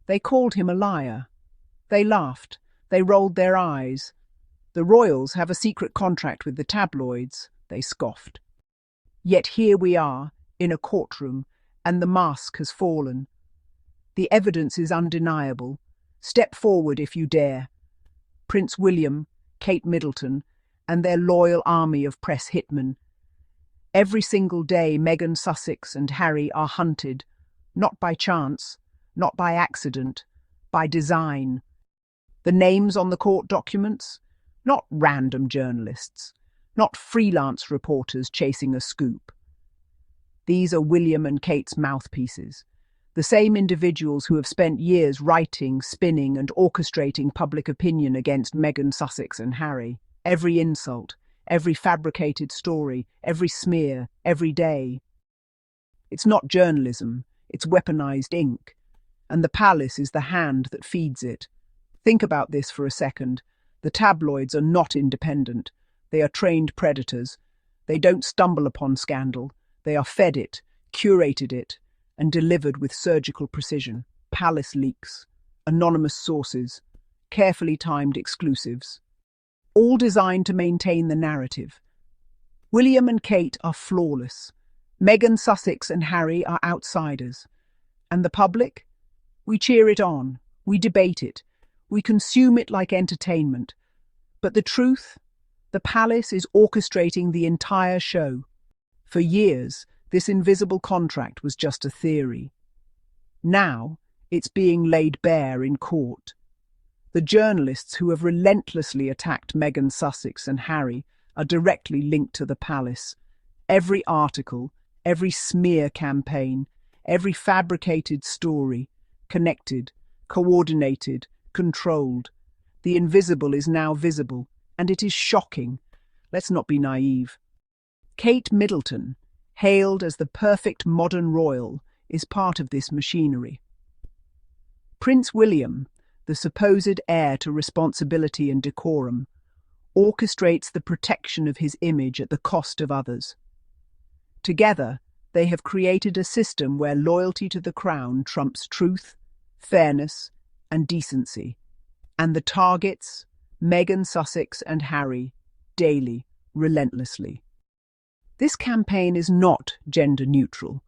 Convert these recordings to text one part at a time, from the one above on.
They called him a liar. They laughed. They rolled their eyes. The royals have a secret contract with the tabloids, they scoffed. Yet here we are, in a courtroom, and the mask has fallen. The evidence is undeniable. Step forward if you dare. Prince William, Kate Middleton, and their loyal army of press hitmen. Every single day, Meghan Sussex and Harry are hunted, not by chance, not by accident, by design. The names on the court documents? Not random journalists, not freelance reporters chasing a scoop. These are William and Kate's mouthpieces, the same individuals who have spent years writing, spinning, and orchestrating public opinion against Meghan Sussex and Harry. Every insult, every fabricated story, every smear, every day. It's not journalism, it's weaponized ink, and the palace is the hand that feeds it. Think about this for a second. The tabloids are not independent. They are trained predators. They don't stumble upon scandal. They are fed it, curated it, and delivered with surgical precision. Palace leaks, anonymous sources, carefully timed exclusives, all designed to maintain the narrative. William and Kate are flawless. Meghan Sussex and Harry are outsiders. And the public? We cheer it on. We debate it. We consume it like entertainment. But the truth? The palace is orchestrating the entire show. For years, this invisible contract was just a theory. Now, it's being laid bare in court. The journalists who have relentlessly attacked Meghan Sussex and Harry are directly linked to the palace. Every article, every smear campaign, every fabricated story, connected, coordinated, controlled. The invisible is now visible, and it is shocking. Let's not be naive. Kate Middleton, hailed as the perfect modern royal, is part of this machinery. Prince William, the supposed heir to responsibility and decorum, orchestrates the protection of his image at the cost of others. Together, they have created a system where loyalty to the crown trumps truth, fairness, and decency. And the targets, Meghan Sussex and Harry, daily, relentlessly. This campaign is not gender neutral.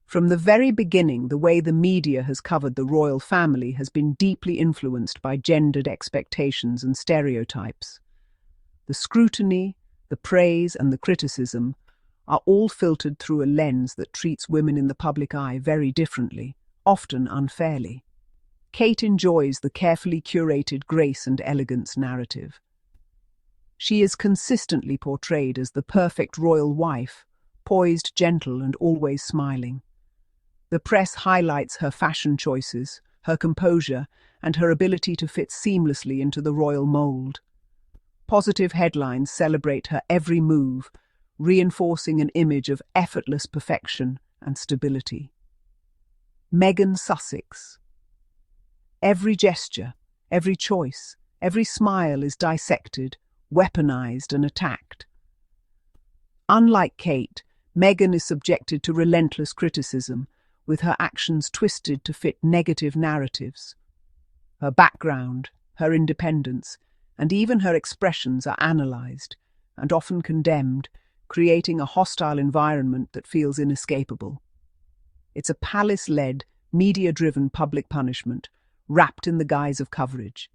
From the very beginning, the way the media has covered the royal family has been deeply influenced by gendered expectations and stereotypes. The scrutiny, the praise, and the criticism are all filtered through a lens that treats women in the public eye very differently, often unfairly. Kate enjoys the carefully curated grace and elegance narrative. She is consistently portrayed as the perfect royal wife, poised, gentle, and always smiling. The press highlights her fashion choices, her composure, and her ability to fit seamlessly into the royal mold. Positive headlines celebrate her every move, reinforcing an image of effortless perfection and stability. Meghan Sussex. Every gesture, every choice, every smile is dissected, weaponized, and attacked. Unlike Kate, Meghan is subjected to relentless criticism, with her actions twisted to fit negative narratives. Her background, her independence, and even her expressions are analyzed and often condemned, creating a hostile environment that feels inescapable. It's a palace-led, media-driven public punishment, wrapped in the guise of coverage.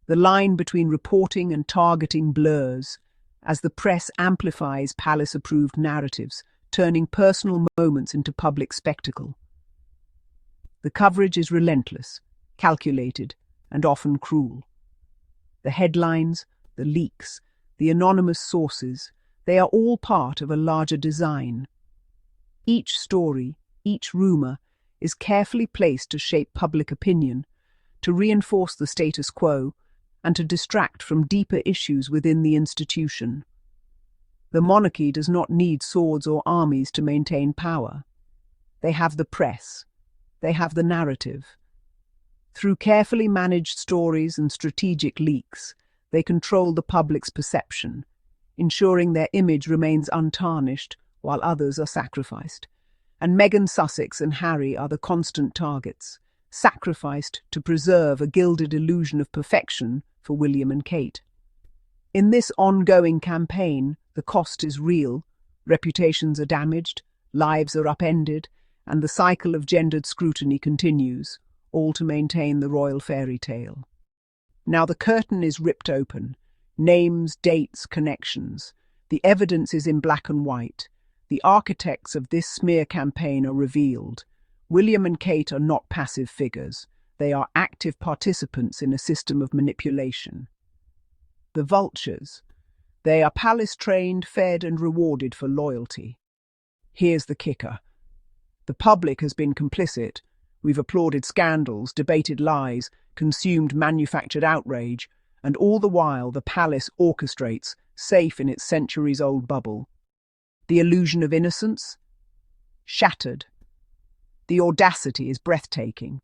The line between reporting and targeting blurs as the press amplifies palace-approved narratives, turning personal moments into public spectacle. The coverage is relentless, calculated, and often cruel. The headlines, the leaks, the anonymous sources, they are all part of a larger design. Each story, each rumor, is carefully placed to shape public opinion, to reinforce the status quo, and to distract from deeper issues within the institution. The monarchy does not need swords or armies to maintain power. They have the press. They have the narrative. Through carefully managed stories and strategic leaks, they control the public's perception, ensuring their image remains untarnished while others are sacrificed. And Meghan Sussex and Harry are the constant targets, sacrificed to preserve a gilded illusion of perfection for William and Kate. In this ongoing campaign, the cost is real, reputations are damaged, lives are upended, and the cycle of gendered scrutiny continues, all to maintain the royal fairy tale. Now the curtain is ripped open. Names, dates, connections. The evidence is in black and white. The architects of this smear campaign are revealed. William and Kate are not passive figures. They are active participants in a system of manipulation. The vultures. They are palace-trained, fed and rewarded for loyalty. Here's the kicker. The public has been complicit. We've applauded scandals, debated lies, consumed manufactured outrage, and all the while the palace orchestrates, safe in its centuries-old bubble. The illusion of innocence? Shattered. The audacity is breathtaking.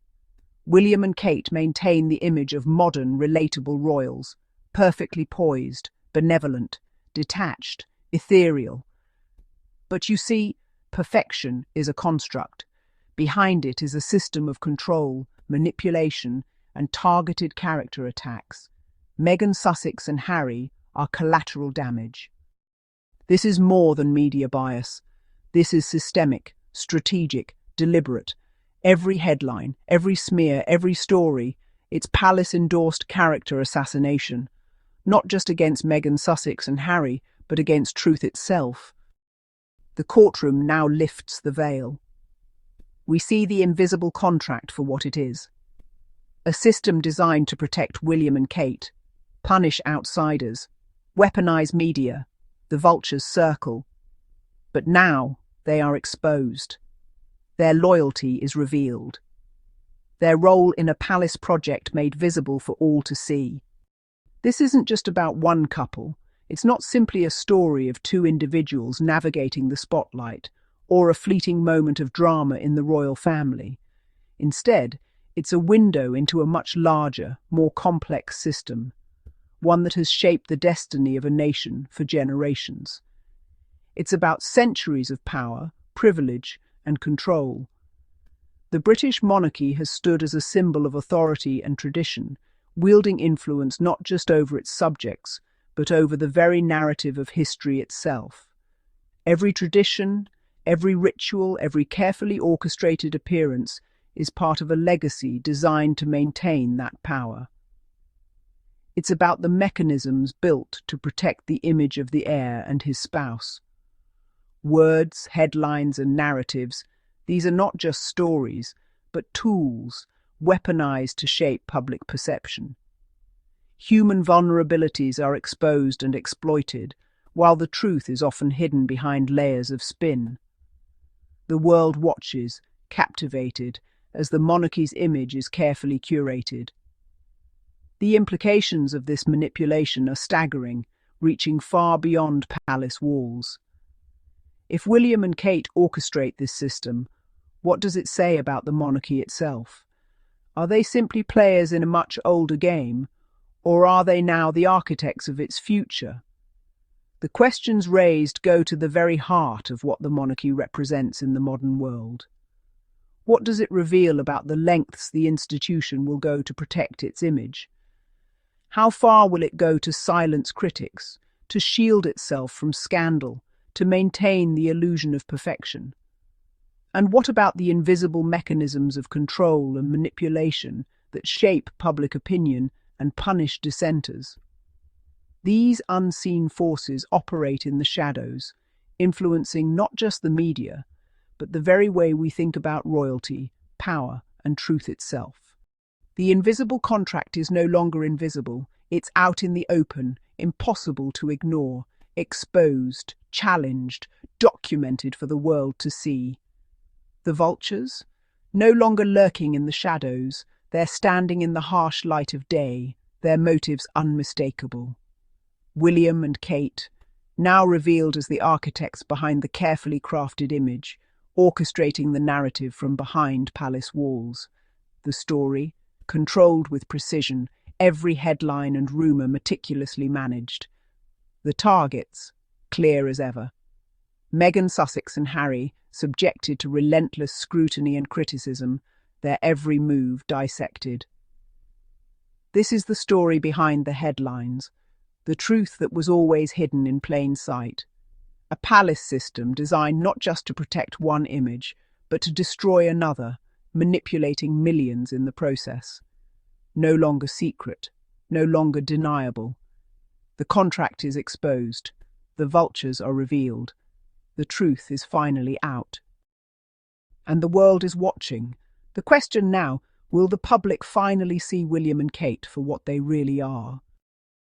William and Kate maintain the image of modern, relatable royals, perfectly poised, benevolent, detached, ethereal. But you see, perfection is a construct. Behind it is a system of control, manipulation, and targeted character attacks. Meghan Sussex and Harry are collateral damage. This is more than media bias. This is systemic, strategic, deliberate. Every headline, every smear, every story, it's palace-endorsed character assassination. Not just against Meghan Sussex and Harry, but against truth itself. The courtroom now lifts the veil. We see the invisible contract for what it is. A system designed to protect William and Kate, punish outsiders, weaponize media, the vultures circle. But now they are exposed. Their loyalty is revealed. Their role in a palace project made visible for all to see. This isn't just about one couple. It's not simply a story of two individuals navigating the spotlight or a fleeting moment of drama in the royal family. Instead, it's a window into a much larger, more complex system, one that has shaped the destiny of a nation for generations. It's about centuries of power, privilege, and control. The British monarchy has stood as a symbol of authority and tradition, wielding influence not just over its subjects, but over the very narrative of history itself. Every tradition, every ritual, every carefully orchestrated appearance is part of a legacy designed to maintain that power. It's about the mechanisms built to protect the image of the heir and his spouse. Words, headlines, and narratives, these are not just stories, but tools, weaponized to shape public perception. Human vulnerabilities are exposed and exploited, while the truth is often hidden behind layers of spin. The world watches, captivated, as the monarchy's image is carefully curated. The implications of this manipulation are staggering, reaching far beyond palace walls. If William and Kate orchestrate this system, what does it say about the monarchy itself? Are they simply players in a much older game, or are they now the architects of its future? The questions raised go to the very heart of what the monarchy represents in the modern world. What does it reveal about the lengths the institution will go to protect its image? How far will it go to silence critics, to shield itself from scandal, to maintain the illusion of perfection? And what about the invisible mechanisms of control and manipulation that shape public opinion and punish dissenters? These unseen forces operate in the shadows, influencing not just the media, but the very way we think about royalty, power, and truth itself. The invisible contract is no longer invisible. It's out in the open, impossible to ignore, exposed, challenged, documented for the world to see. The vultures? No longer lurking in the shadows, they're standing in the harsh light of day, their motives unmistakable. William and Kate, now revealed as the architects behind the carefully crafted image, orchestrating the narrative from behind palace walls. The story, controlled with precision, every headline and rumour meticulously managed. The targets, clear as ever. Meghan Sussex and Harry, subjected to relentless scrutiny and criticism, their every move dissected. This is the story behind the headlines, the truth that was always hidden in plain sight. A palace system designed not just to protect one image, but to destroy another, manipulating millions in the process. No longer secret, no longer deniable. The contract is exposed. The vultures are revealed. The truth is finally out. And the world is watching. The question now, will the public finally see William and Kate for what they really are?